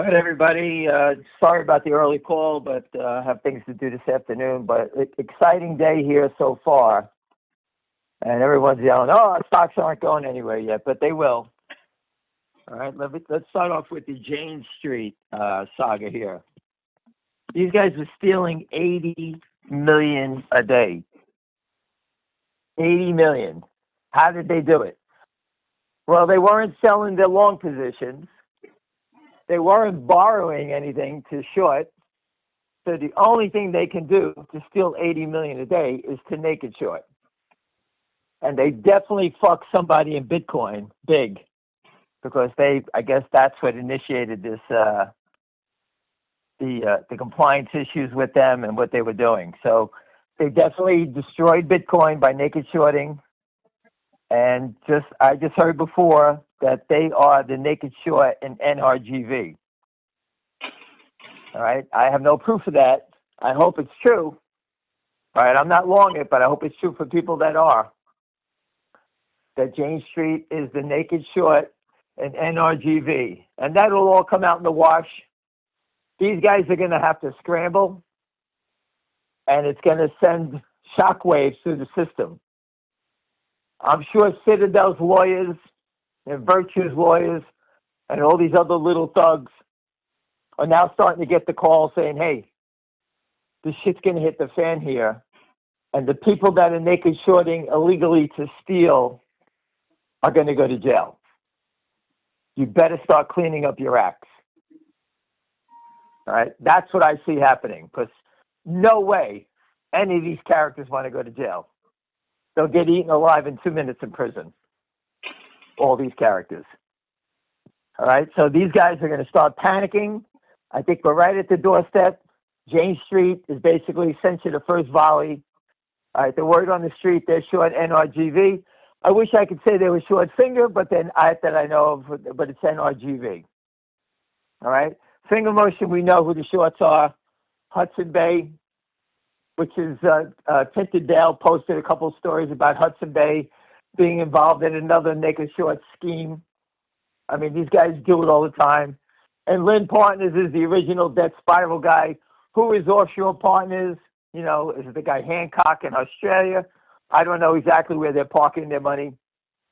All right, everybody. Sorry about the early call, but have things to do this afternoon. But exciting day here so far, and everyone's yelling, "Oh, stocks aren't going anywhere yet," but they will. All right, let's start off with the Jane Street saga here. These guys are stealing 80 million a day. 80 million. How did they do it? Well, they weren't selling their long positions. They weren't borrowing anything to short. So the only thing they can do to steal 80 million a day is to naked short. And they definitely fucked somebody in Bitcoin big because I guess that's what initiated this, the compliance issues with them and what they were doing. So they definitely destroyed Bitcoin by naked shorting. And I just heard before that they are the naked short in NRGV. All right. I have no proof of that. I hope it's true. All right. I'm not long it, but I hope it's true for people that are. That Jane Street is the naked short in NRGV. And that'll all come out in the wash. These guys are going to have to scramble. And it's going to send shockwaves through the system. I'm sure Citadel's lawyers and Virtue's lawyers and all these other little thugs are now starting to get the call saying, hey, this shit's going to hit the fan here. And the people that are naked shorting illegally to steal are going to go to jail. You better start cleaning up your acts. All right? That's what I see happening because no way any of these characters want to go to jail. They'll get eaten alive in 2 minutes in prison. All these characters. All right? So these guys are going to start panicking. I think we're right at the doorstep. Jane Street is basically sent you the first volley. All right, the word on the street, they're short NRGV. I wish I could say they were short finger, but then I know of, but it's NRGV. All right? Finger motion, we know who the shorts are. Hudson Bay, which is Tinted Dale posted a couple stories about Hudson Bay being involved in another naked short scheme. I mean, these guys do it all the time. And Lynn Partners is the original debt spiral guy. Who is Offshore Partners? You know, is it the guy Hancock in Australia? I don't know exactly where they're parking their money.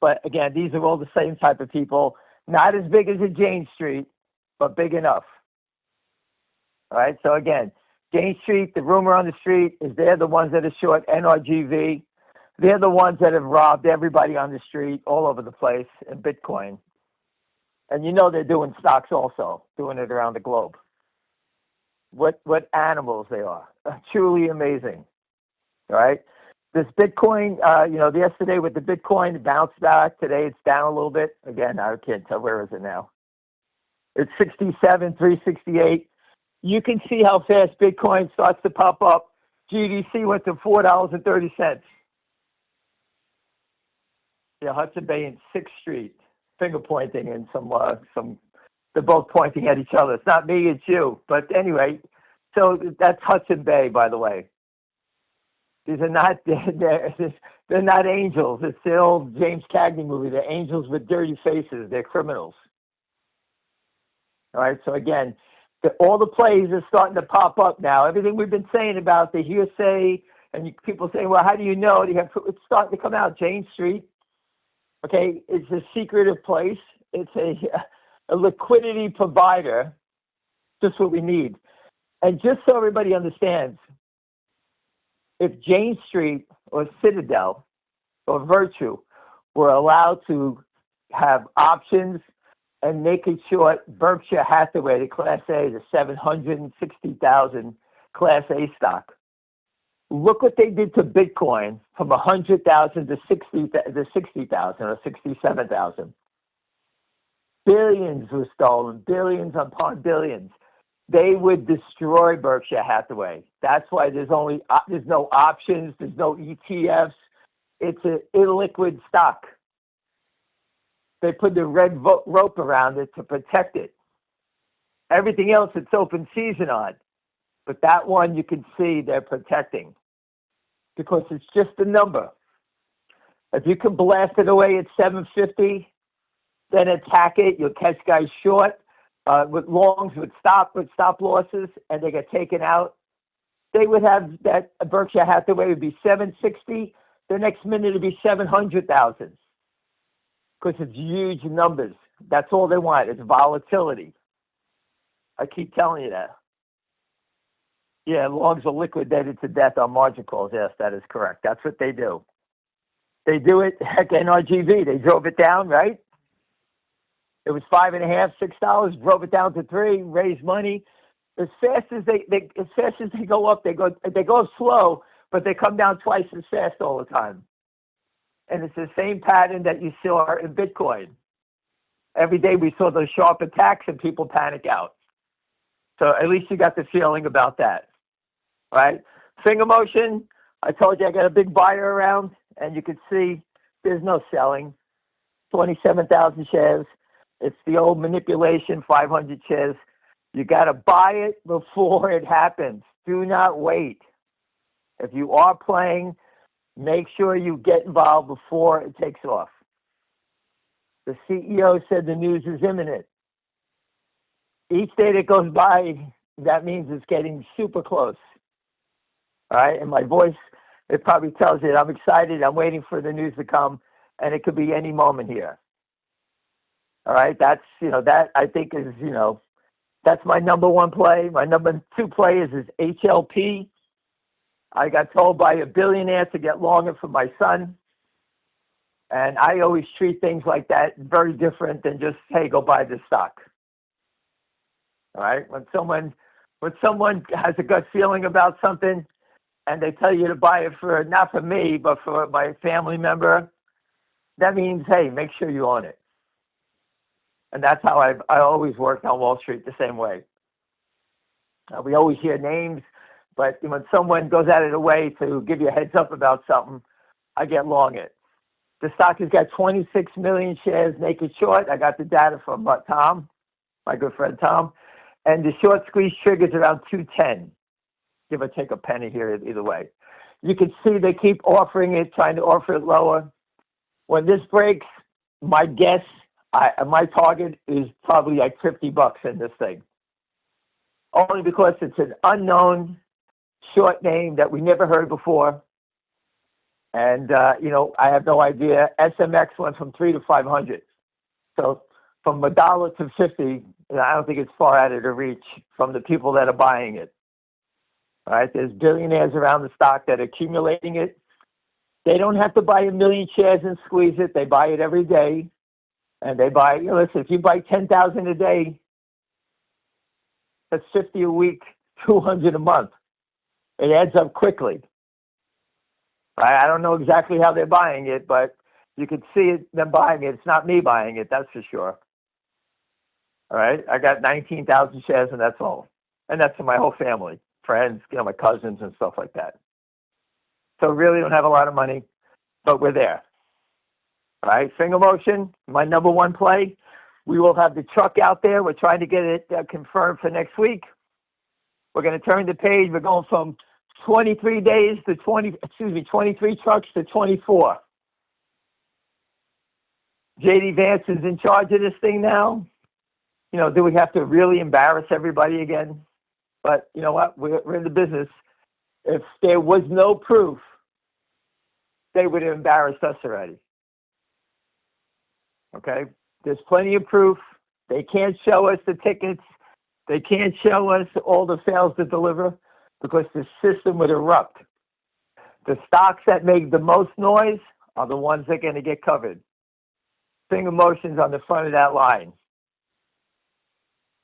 But again, these are all the same type of people. Not as big as a Jane Street, but big enough. All right, so again, Jane Street, the rumor on the street is they're the ones that are short NRGV. They're the ones that have robbed everybody on the street all over the place in Bitcoin. And you know they're doing stocks also, doing it around the globe. What animals they are. Truly amazing. All right? This Bitcoin, yesterday with the Bitcoin, it bounced back. Today it's down a little bit. Again, I can't tell. Where is it now? It's 67, 368. You can see how fast Bitcoin starts to pop up. GDC went to $4.30. Yeah, Hudson Bay and 6th Street, finger pointing and some. They're both pointing at each other. It's not me, it's you. But anyway, so that's Hudson Bay, by the way. These are not they're not angels. It's the old James Cagney movie. They're angels with dirty faces. They're criminals. All right. So again, all the plays are starting to pop up now. Everything we've been saying about the hearsay and people saying, well, how do you know? It's starting to come out. Jane Street. Okay, it's a secretive place. It's a liquidity provider, just what we need. And just so everybody understands, if Jane Street or Citadel or Virtue were allowed to have options and naked short Berkshire Hathaway, the Class A, the 760,000 Class A stock, look what they did to Bitcoin from 100,000 to 60,000 or 67,000. Billions were stolen, billions upon billions. They would destroy Berkshire Hathaway. That's why there's no options, there's no ETFs. It's an illiquid stock. They put the red rope around it to protect it. Everything else it's open season on. But that one you can see they're protecting because it's just a number. If you can blast it away at 750, then attack it. You'll catch guys short. with longs with stop losses, and they get taken out. They would have that Berkshire Hathaway would be 760. The next minute it'd be 700,000 because it's huge numbers. That's all they want. It's volatility. I keep telling you that. Yeah, longs are liquidated to death on margin calls. Yes, that is correct. That's what they do. They do it. Heck, NRGV, they drove it down, right? It was $5.50, $6, drove it down to $3, raised money. As fast as they go up, they go up slow, but they come down twice as fast all the time. And it's the same pattern that you saw in Bitcoin. Every day we saw those sharp attacks and people panic out. So at least you got the feeling about that, right? Finger motion, I told you I got a big buyer around, and you can see there's no selling. 27,000 shares. It's the old manipulation, 500 shares. You got to buy it before it happens. Do not wait. If you are playing, make sure you get involved before it takes off. The CEO said the news is imminent. Each day that goes by, that means it's getting super close. All right? And my voice, it probably tells you I'm excited. I'm waiting for the news to come, and it could be any moment here. All right? That's, that I think is, that's my number one play. My number two play is HLP. I got told by a billionaire to get longer for my son. And I always treat things like that very different than just, hey, go buy this stock. All right? When someone has a gut feeling about something and they tell you to buy it for, not for me, but for my family member, that means, hey, make sure you own it. And that's how I always worked on Wall Street the same way. We always hear names, but when someone goes out of the way to give you a heads up about something, I get long it. The stock has got 26 million shares naked short. I got the data from Tom, my good friend Tom. And the short squeeze triggers around 210. Give or take a penny here either way. You can see they keep offering it, trying to offer it lower. When this breaks, my guess, my target is probably like $50 in this thing. Only because it's an unknown short name that we never heard before. And, I have no idea. SMX went from 3 to 500. So from $1 to 50, I don't think it's far out of the reach from the people that are buying it. All right, there's billionaires around the stock that are accumulating it. They don't have to buy 1 million shares and squeeze it. They buy it every day. And they buy, listen, if you buy 10,000 a day, that's 50 a week, 200 a month. It adds up quickly. I don't know exactly how they're buying it, but you can see them buying it. It's not me buying it, that's for sure. All right, I got 19,000 shares, and that's all. And that's for my whole family, friends, my cousins and stuff like that. So really don't have a lot of money, but we're there. All right, finger motion, my number one play. We will have the truck out there. We're trying to get it confirmed for next week. We're going to turn the page. We're going from 23 days to 23 trucks to 24. JD Vance is in charge of this thing now. Do we have to really embarrass everybody again? But you know what? We're in the business. If there was no proof, they would have embarrassed us already. Okay? There's plenty of proof. They can't show us the tickets. They can't show us all the fails to deliver because the system would erupt. The stocks that make the most noise are the ones that are going to get covered. Finger motions on the front of that line.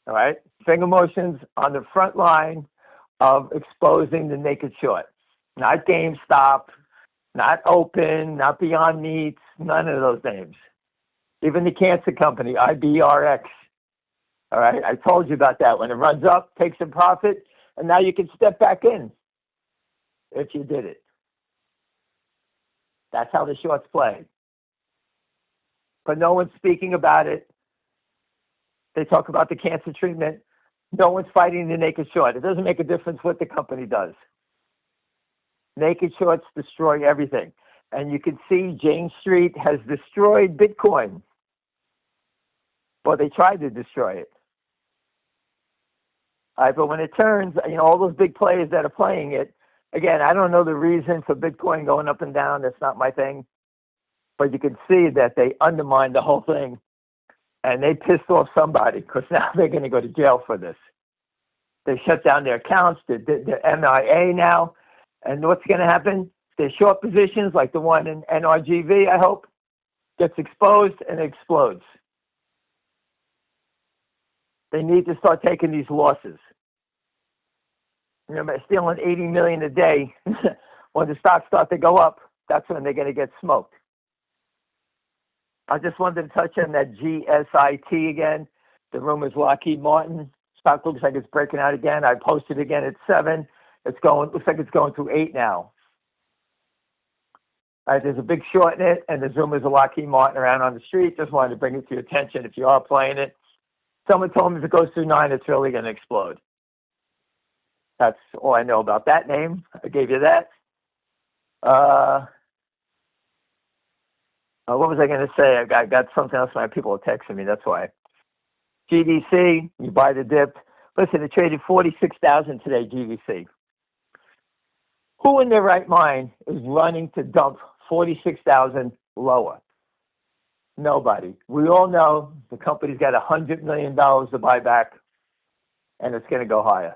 All right? Finger motions on the front line of exposing the naked short. Not GameStop, not Open, not Beyond Meats, none of those names. Even the cancer company, IBRX. All right? I told you about that. When it runs up, takes a profit, and now you can step back in if you did it. That's how the shorts play. But no one's speaking about it. They talk about the cancer treatment. No one's fighting the naked short. It doesn't make a difference what the company does. Naked shorts destroy everything. And you can see Jane Street has destroyed Bitcoin. Well, they tried to destroy it. All right, but when it turns, all those big players that are playing it, again, I don't know the reason for Bitcoin going up and down. That's not my thing. But you can see that they undermined the whole thing, and they pissed off somebody because now they're going to go to jail for this. They shut down their accounts. They're MIA now. And what's going to happen? Their short positions, like the one in NRGV, I hope, gets exposed and explodes. They need to start taking these losses. Remember, stealing $80 million a day. When the stocks start to go up, that's when they're going to get smoked. I just wanted to touch on that GSIT again. The rumors Lockheed Martin. Stock looks like it's breaking out again. I posted again at 7. Looks like it's going to 8 now. All right, there's a big short in it, and there's rumors of Lockheed Martin around on the street. Just wanted to bring it to your attention if you are playing it. Someone told me if it goes through 9, it's really going to explode. That's all I know about that name. I gave you that. What was I going to say? I got something else. My people are texting me. That's why. GDC, you buy the dip. Listen, it traded 46,000 today, GDC. Who in their right mind is running to dump 46,000 lower? Nobody. We all know the company's got $100 million to buy back, and it's going to go higher.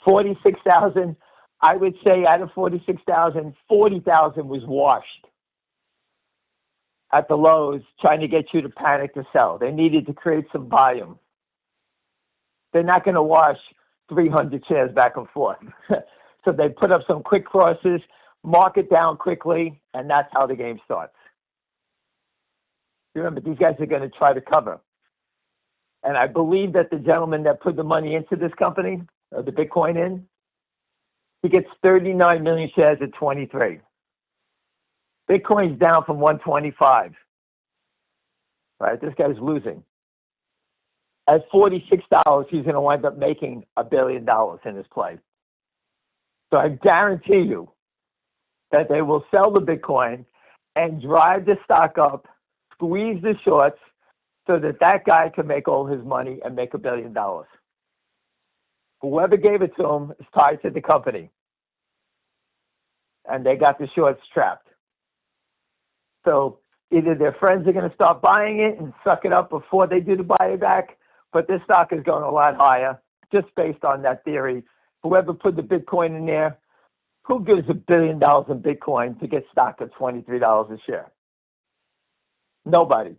46,000, I would say out of 46,000, 40,000 was washed at the lows, trying to get you to panic to sell. They needed to create some volume. They're not going to wash 300 shares back and forth. So they put up some quick crosses, mark it down quickly, and that's how the game starts. Remember, these guys are going to try to cover. And I believe that the gentleman that put the money into this company, the Bitcoin in, he gets 39 million shares at 23. Bitcoin's down from 125. Right? This guy's losing. At $46, he's going to wind up making $1 billion in his play. So I guarantee you that they will sell the Bitcoin and drive the stock up, squeeze the shorts, so that that guy can make all his money and make $1 billion. Whoever gave it to him is tied to the company. And they got the shorts trapped. So either their friends are going to start buying it and suck it up before they do the buyback, but this stock is going a lot higher just based on that theory. Whoever put the Bitcoin in there, who gives $1 billion in Bitcoin to get stock at $23 a share? Nobody.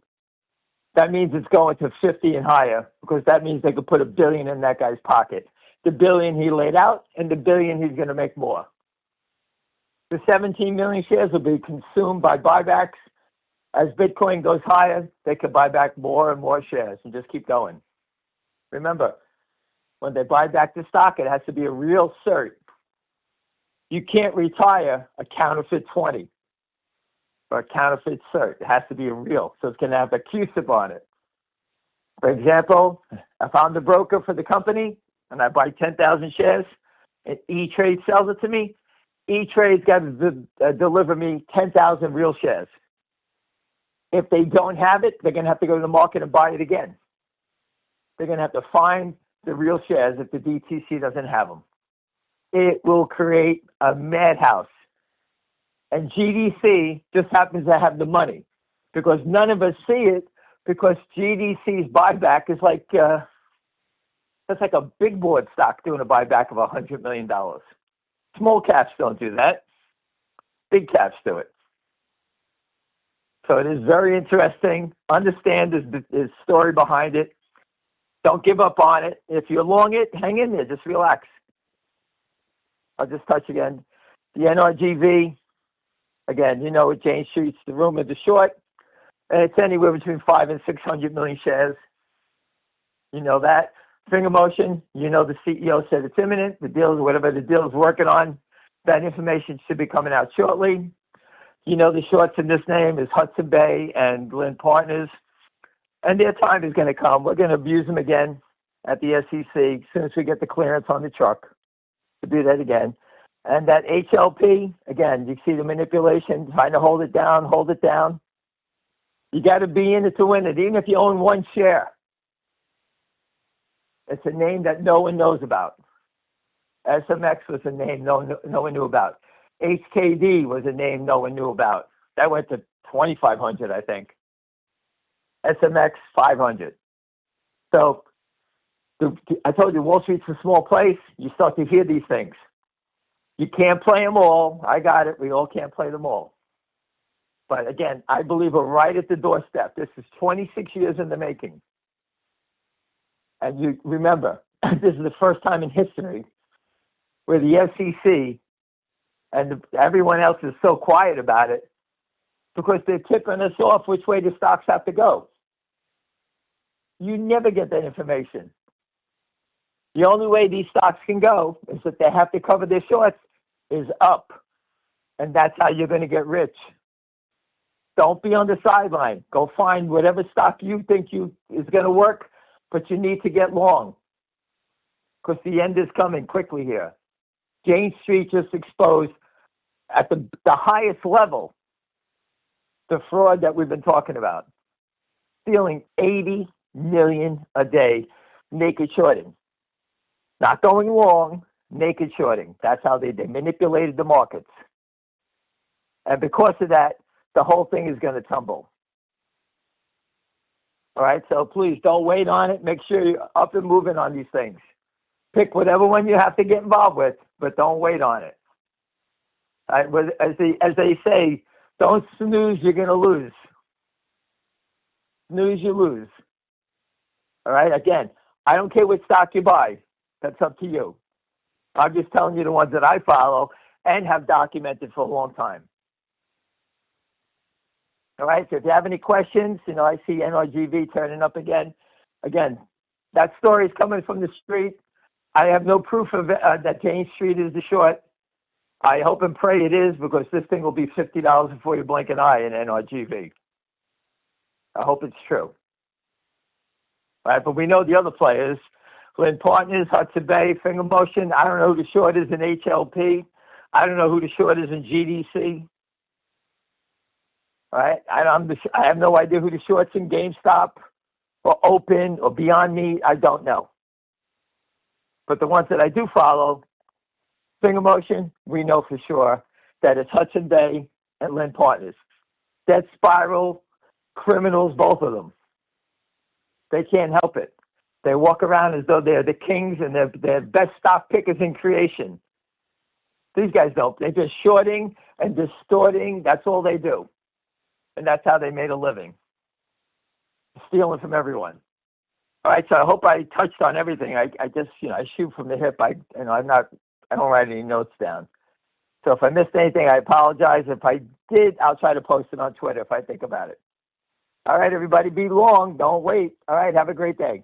That means it's going to 50 and higher, because that means they could put $1 billion in that guy's pocket. The $1 billion he laid out and the $1 billion he's going to make more. The 17 million shares will be consumed by buybacks. As Bitcoin goes higher, they can buy back more and more shares and just keep going. Remember, when they buy back the stock, it has to be a real cert. You can't retire a counterfeit 20 or a counterfeit cert. It has to be a real. So it's going to have a CUSIP on it. For example, if I'm the broker for the company and I buy 10,000 shares and E-Trade sells it to me, E-Trade's got to deliver me 10,000 real shares. If they don't have it, they're going to have to go to the market and buy it again. They're going to have to find the real shares if the DTC doesn't have them. It will create a madhouse. And GDC just happens to have the money, because none of us see it, because GDC's buyback is like, that's like a big board stock doing a buyback of $100 million. Small caps don't do that. Big caps do it. So it is very interesting. Understand the story behind it. Don't give up on it. If you're long it, hang in there. Just relax. I'll just touch again. The NRGV, again, you know what Jane Street's the rumor, the short, and it's anywhere between 5 and 600 million shares. You know that. Finger motion, you know the CEO said it's imminent. The deal, whatever the deal is working on, that information should be coming out shortly. You know the shorts in this name is Hudson Bay and Lynn Partners. And their time is going to come. We're going to abuse them again at the SEC as soon as we get the clearance on the truck to do that again. And that HLP, again, you see the manipulation, trying to hold it down, hold it down. You got to be in it to win it, even if you own one share. It's a name that no one knows about. SMX was a name no one knew about. HKD was a name no one knew about. That went to 2,500, I think. SMX 500. So I told you, Wall Street's a small place. You start to hear these things. You can't play them all. I got it. We all can't play them all. But again, I believe we're right at the doorstep. This is 26 years in the making. And you remember, this is the first time in history where the SEC and everyone else is so quiet about it because they're tipping us off which way the stocks have to go. You never get that information. The only way these stocks can go is that they have to cover their shorts is up. And that's how you're going to get rich. Don't be on the sideline. Go find whatever stock you think is going to work, but you need to get long because the end is coming quickly here. Jane Street just exposed at the highest level the fraud that we've been talking about. Stealing $80 million a day, naked shorting. Not going long, naked shorting. That's how they manipulated the markets. And because of that, the whole thing is going to tumble. All right, so please don't wait on it. Make sure you're up and moving on these things. Pick whatever one you have to get involved with, but don't wait on it. All right, as they say, don't snooze, you're going to lose. Snooze, you lose. All right, again, I don't care what stock you buy. That's up to you. I'm just telling you the ones that I follow and have documented for a long time. All right, so if you have any questions, I see NRGV turning up again. Again, that story is coming from the street. I have no proof of it, that Jane Street is the short. I hope and pray it is because this thing will be $50 before you blink an eye in NRGV. I hope it's true. All right, but we know the other players. Lynn Partners, Hudson Bay, Finger Motion. I don't know who the short is in HLP. I don't know who the short is in GDC. All right, I have no idea who the short's in GameStop or Open or Beyond Meat. I don't know. But the ones that I do follow, Finger Motion, we know for sure that it's Hudson Bay and Lynn Partners. Dead Spiral, criminals, both of them. They can't help it. They walk around as though they're the kings and they're best stock pickers in creation. These guys don't. They're just shorting and distorting. That's all they do. And that's how they made a living. Stealing from everyone. All right, so I hope I touched on everything. I just, I shoot from the hip. I don't write any notes down. So if I missed anything, I apologize. If I did, I'll try to post it on Twitter if I think about it. All right, everybody, be long. Don't wait. All right, have a great day.